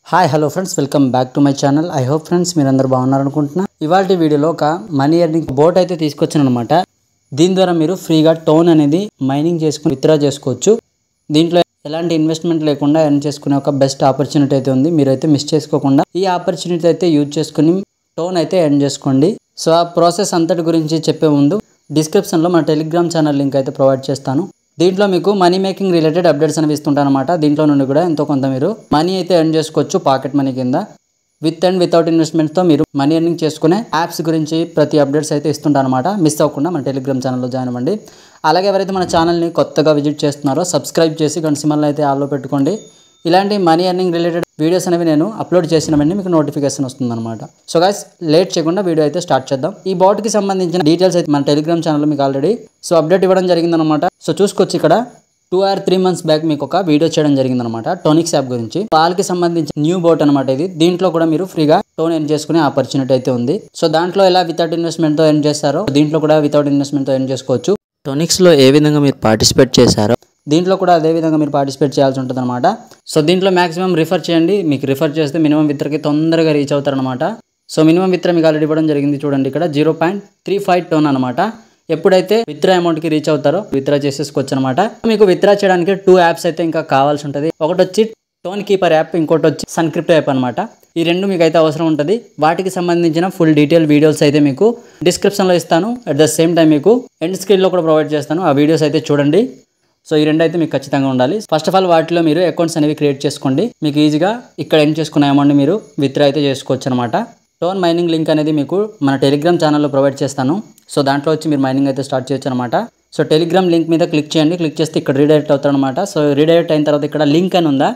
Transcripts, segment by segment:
Hi hello friends, welcome back to my channel. I hope friends మీరందరూ బాగున్నారు అనుకుంటున్నా. ఇవాల్టి వీడియోలో ఒక మనీ ఎర్నింగ్ బోట్ అయితే తీసుకొచ్చాను అనమాట. దీని ద్వారా మీరు ఫ్రీగా టోన్ అనేది మైనింగ్ చేసుకుని విత్డ్రా చేసుకోవచ్చు. దీంట్లో ఎలాంటి ఇన్వెస్ట్మెంట్ లేకుండా ఎర్న్ చేసుకునే ఒక బెస్ట్ ఆపర్చునిటీ అయితే ఉంది. మీరైతే మిస్ చేసుకోకుండా ఈ ఆపర్చునిటీ అయితే యూజ్ చేసుకుని టోన్ అయితే ఎర్న్ చేసుకోండి. సో ఆ ప్రాసెస్ అంతటి గురించి చెప్పే ముందు డిస్క్రిప్షన్లో మన టెలిగ్రామ్ ఛానల్ లింక్ అయితే ప్రొవైడ్ చేస్తాను. దీంట్లో మీకు మనీ మేకింగ్ రిలేటెడ్ అప్డేట్స్ అనేవి ఇస్తుంటాను అనమాట. దీంట్లో నుండి కూడా ఎంతో కొంత మీరు మనీ అయితే ఎర్న్ చేసుకోవచ్చు పాకెట్ మనీ కింద. విత్ అండ్ వితౌట్ ఇన్వెస్ట్మెంట్తో మీరు మనీ ఎర్నింగ్ చేసుకునే యాప్స్ గురించి ప్రతి అప్డేట్స్ అయితే ఇస్తుంటాను అనమాట. మిస్ అవ్వకుండా మన టెలిగ్రామ్ ఛానల్లో జాయిన్ అవ్వండి. అలాగే ఎవరైతే మన ఛానల్ని కొత్తగా విజిట్ చేస్తున్నారో సబ్స్క్రైబ్ చేసి గంట సింబల్ని అయితే ఆల్లో పెట్టుకోండి. ఇలాంటి మనీ ఎర్నింగ్ రిలేటెడ్ వీడియోస్ అనేవి నేను అప్లోడ్ చేసిన వెంటనే మీకు నోటిఫికేషన్ వస్తుందన్నమాట. సో గైస్, లేట్ చేయకుండా వీడియో అయితే స్టార్ట్ చేద్దాం. ఈ బాట్కి సంబంధించిన డీటెయిల్స్ అయితే మన టెలిగ్రామ్ ఛానల్లో మీకు ఆల్రెడీ అప్డేట్ ఇవ్వడం జరిగిందనమాట. సో చూసుకోవచ్చు, ఇక్కడ 2 or 3 months బ్యాక్ మీకు ఒక వీడియో చేయడం జరిగిందనమాట టోనిక్స్ యాప్ గురించి. వాళ్ళకి సంబంధించిన న్యూ బోట్ అనమాట ఇది. దీంట్లో కూడా మీరు ఫ్రీగా టోన్ ఎర్న్ చేసుకునే ఆపర్చునిటీ అయితే ఉంది. సో దాంట్లో ఎలా వితౌట్ ఇన్వెస్ట్మెంట్తో ఎర్న్ చేస్తారో దీంట్లో కూడా వితౌట్ ఇన్వెస్ట్మెంట్తో ఎర్న్ చేసుకోవచ్చు. టోనిక్స్లో ఏ విధంగా మీరు పార్టిసిపేట్ చేశారో దీంట్లో కూడా అదే విధంగా మీరు పార్టిసిపేట్ చేయాల్సి ఉంటుంది అనమాట. సో దీంట్లో మాక్సిమం రిఫర్ చేయండి. మీకు రిఫర్ చేస్తే మినిమం విత్డ్రాకి తొందరగా రీచ్ అవుతారనమాట. సో మినిమం విత్డ్రా మీకు ఆల్రెడీ ఇవ్వడం జరిగింది. చూడండి, ఇక్కడ 0.35 టోన్ అనమాట. ఎప్పుడైతే విత్డ్రా అమౌంట్కి రీచ్ అవుతారో విత్డ్రా చేసేసుకోవచ్చు అనమాట. మీకు విత్డ్రా చేయడానికి 2 యాప్స్ అయితే ఇంకా కావాల్సి ఉంటుంది. ఒకటి వచ్చి టోన్ కీపర్ యాప్, ఇంకోటి వచ్చి సన్క్రిప్టో యాప్ అనమాట. ఈ రెండు మీకు అయితే అవసరం ఉంటుంది. వాటికి సంబంధించిన ఫుల్ డీటెయిల్ వీడియోస్ అయితే మీకు డిస్క్రిప్షన్లో ఇస్తాను. అట్ ద సేమ్ టైం మీకు ఎండ్ స్క్రీన్లో కూడా ప్రొవైడ్ చేస్తాను. ఆ వీడియోస్ అయితే చూడండి. సో ఈ రెండు అయితే మీకు ఖచ్చితంగా ఉండాలి. ఫస్ట్ ఆఫ్ ఆల్ వాటిలో మీరు అకౌంట్స్ అనేవి క్రియేట్ చేసుకోండి. మీకు ఈజీగా ఇక్కడ ఎర్న్ చేసుకునే అమౌంట్ మీరు విత్డ్రా అయితే చేసుకోవచ్చు అనమాట. టోన్ మైనింగ్ లింక్ అనేది మీకు మన టెలిగ్రామ్ ఛానల్లో ప్రొవైడ్ చేస్తాను. సో దాంట్లో వచ్చి మీరు మైనింగ్ అయితే స్టార్ట్ చేయొచ్చు అనమాట. సో టెలిగ్రామ్ లింక్ మీద క్లిక్ చేయండి. క్లిక్ చేస్తే ఇక్కడ రీడైరెక్ట్ అవుతారనమాట. సో రీడైరెక్ట్ అయిన తర్వాత ఇక్కడ లింక్ అని ఉందా,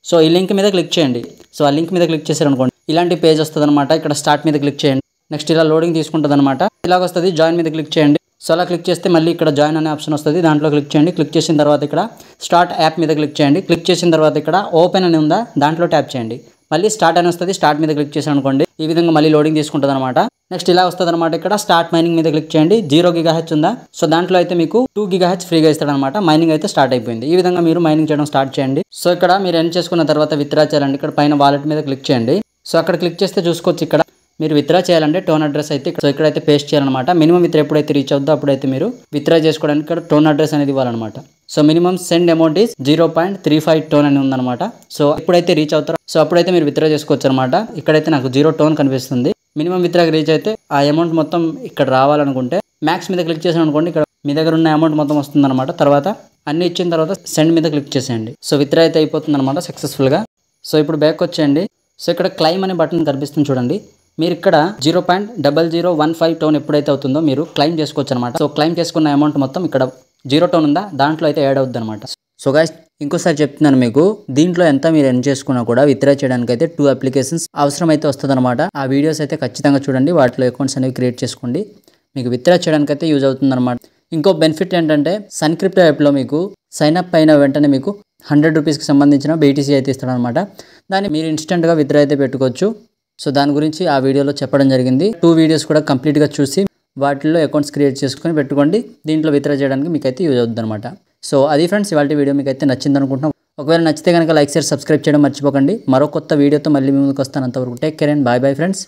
సో ఈ లింక్ మీద క్లిక్ చేయండి. సో ఆ లింక్ మీద క్లిక్ చేశారనుకోండి ఇలాంటి పేజ్ వస్తుంది అనమాట. ఇక్కడ స్టార్ట్ మీద క్లిక్ చేయండి. నెక్స్ట్ ఇలా లోడింగ్ తీసుకుంటుంది అనమాట. ఇలాగ వస్తుంది. జాయిన్ మీద క్లిక్ చేయండి. సో అలా క్లిక్ చేస్తే మళ్ళీ ఇక్కడ జాయిన్ అనే ఆప్షన్ వస్తుంది. దాంట్లో క్లిక్ చేయండి. క్లిక్ చేసిన తర్వాత ఇక్కడ స్టార్ట్ యాప్ మీద క్లిక్ చేయండి. క్లిక్ చేసిన తర్వాత ఇక్కడ ఓపెన్ అని ఉందా, దాంట్లో ట్యాప్ చేయండి. మళ్ళీ స్టార్ట్ అని వస్తుంది. స్టార్ట్ మీద క్లిక్ చేసి అనుకోండి ఈ విధంగా మళ్ళీ లోడింగ్ తీసుకుంటుంది అనమాట. నెక్స్ట్ ఇలా వస్తుంది అనమాట. ఇక్కడ స్టార్ట్ మైనింగ్ మీద క్లిక్ చేయండి. 0 GHz ఉందా, సో దాంట్లో అయితే మీకు 2 GHz ఫ్రీగా ఇస్తాడనమాట. మైనింగ్ అయితే స్టార్ట్ అయిపోయింది. ఈ విధంగా మీరు మైనింగ్ చేయడం స్టార్ట్ చేయండి. సో ఇక్కడ మీరు ఎర్న్ చేసుకున్న తర్వాత విత్డ్రా చేయాలండి. ఇక్కడ పైన వాలెట్ మీద క్లిక్ చేయండి. సో అక్కడ క్లిక్ చేస్తే చూసుకోవచ్చు, ఇక్కడ మీరు విత్డ్రా చేయాలంటే టోన్ అడ్రస్ అయితే సో ఇక్కడైతే పేస్ట్ చేయాలన్నమాట. మినిమం విత్డ్రా ఎప్పుడైతే రీచ్ అవుతుందో అప్పుడైతే మీరు విత్డ్రా చేసుకోవడానికి ఇక్కడ టోన్ అడ్రస్ అనేది ఇవ్వాలన్నమాట. So minimum send amount is 0.35 TON అని ఉందన్నమాట. సో ఎప్పుడైతే రీచ్ అవుతారో సో అప్పుడైతే మీరు విత్డ్రా చేసుకోవచ్చు అనమాట. ఇక్కడైతే నాకు 0 టోన్ కనిపిస్తుంది. మినిమం విత్డ్రాకి రీచ్ అయితే ఆ అమౌంట్ మొత్తం ఇక్కడ రావాలనుకుంటే మ్యాక్స్ మీద క్లిక్ చేసాను అనుకోండి, ఇక్కడ మీ దగ్గర ఉన్న అమౌంట్ మొత్తం వస్తుందన్నమాట. తర్వాత అన్ని ఇచ్చిన తర్వాత సెండ్ మీద క్లిక్ చేసేయండి. సో విత్డ్రా అయితే అయిపోతుంది అనమాట సక్సెస్ఫుల్గా. సో ఇప్పుడు బ్యాక్ వచ్చేయండి. సో ఇక్కడ క్లైమ్ అనే బటన్ కనిపిస్తుంది చూడండి. మీరు ఇక్కడ 0.0015 టోన్ ఎప్పుడైతే అవుతుందో మీరు క్లైమ్ చేసుకోవచ్చు అనమాట. సో క్లైమ్ చేసుకున్న అమౌంట్ మొత్తం ఇక్కడ 0 టోన్ ఉందా, దాంట్లో అయితే యాడ్ అవుద్ది అనమాట. సో గైస్, ఇంకోసారి చెప్తున్నాను మీకు, దీంట్లో ఎంత మీరు ఎర్న్ చేసుకున్నా కూడా విత్డ్రా చేయడానికి అయితే 2 అప్లికేషన్స్ అవసరం అయితే వస్తుంది అనమాట. ఆ వీడియోస్ అయితే ఖచ్చితంగా చూడండి. వాటిలో అకౌంట్స్ అనేవి క్రియేట్ చేసుకోండి. మీకు విత్డ్రా చేయడానికి అయితే యూజ్ అవుతుంది అనమాట. ఇంకో బెనిఫిట్ ఏంటంటే సన్క్రిప్టో యాప్లో మీకు సైన్ అప్ అయిన వెంటనే మీకు 100 రూపీస్కి సంబంధించిన BTC అయితే ఇస్తాడనమాట. దాన్ని మీరు ఇన్స్టెంట్గా విత్డ్రా అయితే పెట్టుకోవచ్చు. సో దాని గురించి ఆ వీడియోలో చెప్పడం జరిగింది. 2 వీడియోస్ కూడా కంప్లీట్గా చూసి వాటిల్లో అకౌంట్స్ క్రియేట్ చేసుకొని పెట్టుకోండి. దీంట్లో విత్డ్రా చేయడానికి మీకు అయితే యూజ్ అవుతుంది అనమాట. సో అది ఫ్రెండ్స్, ఇవాళ వీడియో మీకు అయితే నచ్చింది అనుకుంటున్నాం. ఒకవేళ నచ్చితే కనుక లైక్, షేర్, సబ్స్క్రైబ్ చేయడం మర్చిపోకండి. మరో కొత్త వీడియోతో మళ్ళీ మీ ముందుకు వస్తాను. అంతవరకు take care and bye bye friends.